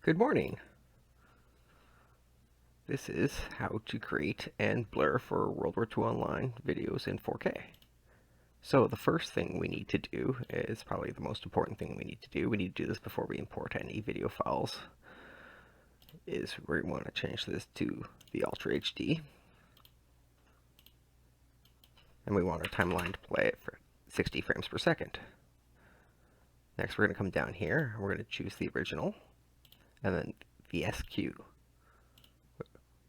Good morning. This is how to create and blur for World War II Online videos in 4K. So the first thing we need to do is probably the most important thing we need to do. We need to do this before we import any video files. Is we want to change this to the Ultra HD. And we want our timeline to play it for 60 frames per second. Next we're going to come down here. We're going to choose the original and then the SQ.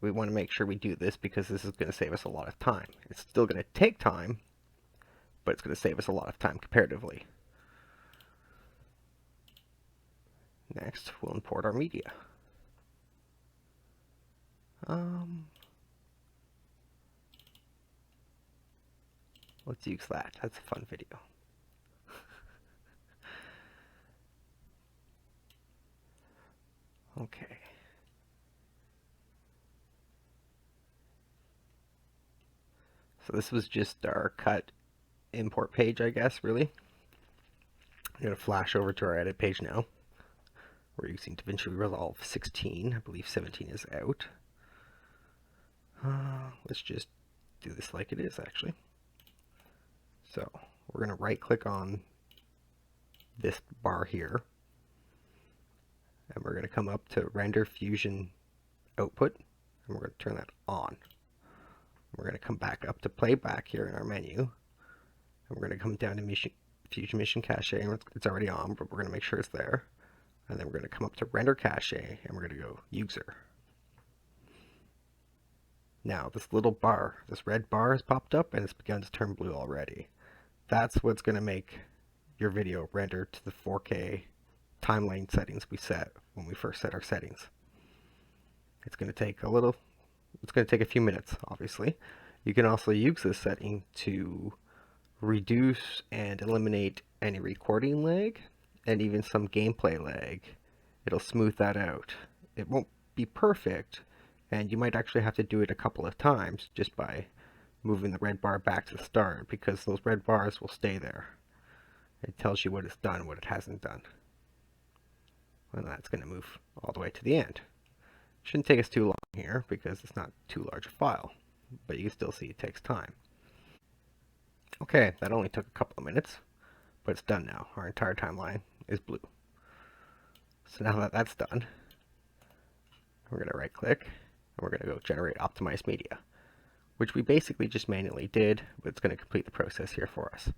We want to make sure we do this because this is going to save us a lot of time. It's still going to take time, but it's going to save us a lot of time comparatively. Next, we'll import our media. Let's use that. That's a fun video. Okay. So this was just our cut import page, I guess, really. I'm going to flash over to our edit page now. We're using DaVinci Resolve 16. I believe 17 is out. Let's just do this like it is, actually. So we're going to right click on this bar here. And we're going to come up to Render Fusion Output. And we're going to turn that on. We're going to come back up to Playback here in our menu. And we're going to come down to Fusion Mission Cache. It's already on, but we're going to make sure it's there. And then we're going to come up to Render Cache, and we're going to go User. Now, this little bar, this red bar has popped up, and it's begun to turn blue already. That's what's going to make your video render to the 4K timeline settings we set when we first set our settings. It's going to take a few minutes, obviously. You can also use this setting to reduce and eliminate any recording lag and even some gameplay lag. It'll smooth that out. It won't be perfect, and you might actually have to do it a couple of times just by moving the red bar back to the start, because those red bars will stay there. It tells you what it's done, what it hasn't done. And that's going to move all the way to the end. Shouldn't take us too long here because it's not too large a file, but you can still see it takes time. Okay, that only took a couple of minutes, but it's done now. Our entire timeline is blue. So now that that's done, we're going to right click and we're going to go generate optimized media, which we basically just manually did, but it's going to complete the process here for us.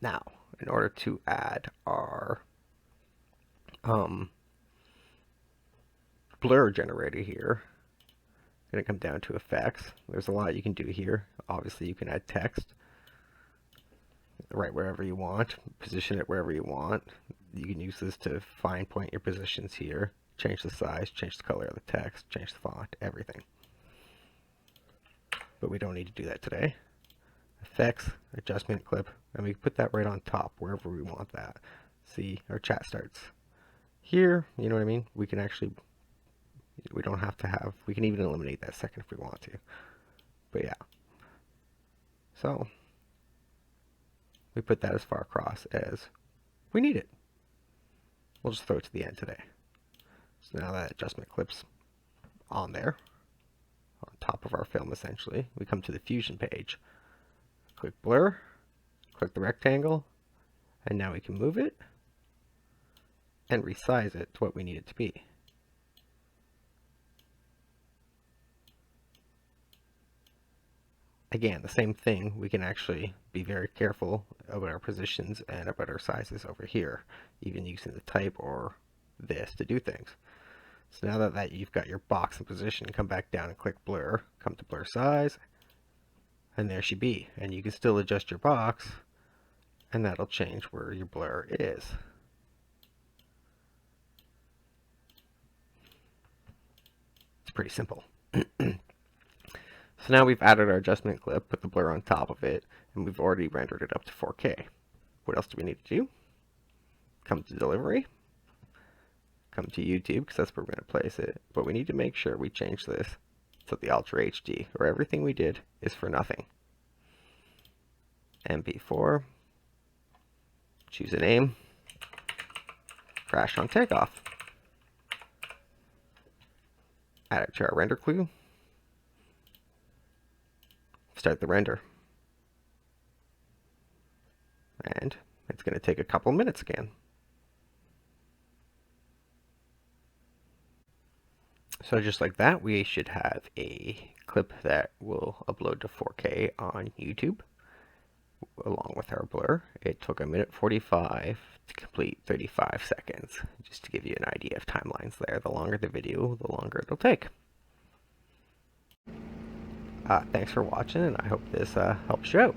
Now, in order to add our blur generator here, I'm going to come down to effects. There's a lot you can do here. Obviously, you can add text right wherever you want, position it wherever you want. You can use this to fine point your positions here, change the size, change the color of the text, change the font, everything. But we don't need to do that today. Effects, adjustment clip, and we can put that right on top wherever we want that. See, our chat starts here, you know what I mean? We can actually, we don't have to have, we can even eliminate that second if we want to. But yeah. So, we put that as far across as we need it. We'll just throw it to the end today. So now that adjustment clip's on there, on top of our film essentially, we come to the Fusion page. Click Blur, click the rectangle, and now we can move it and resize it to what we need it to be. Again, the same thing, we can actually be very careful about our positions and about our sizes over here, even using the type or this to do things. So now that you've got your box in position, come back down and click Blur, come to Blur Size, and there she be. And you can still adjust your box, and that'll change where your blur is. It's pretty simple. So now we've added our adjustment clip, put the blur on top of it, and we've already rendered it up to 4K. What else do we need to do? Come to delivery, come to YouTube, because that's where we're going to place it, but we need to make sure we change this So the Ultra HD, or everything we did, is for nothing. MP4, choose a name, crash on takeoff. Add it to our render queue. Start the render. And it's going to take a couple minutes again. So just like that, we should have a clip that will upload to 4K on YouTube along with our blur. It took 1:45 to complete 35 seconds, just to give you an idea of timelines there. The longer the video, the longer it'll take. Thanks for watching, and I hope this helps you out.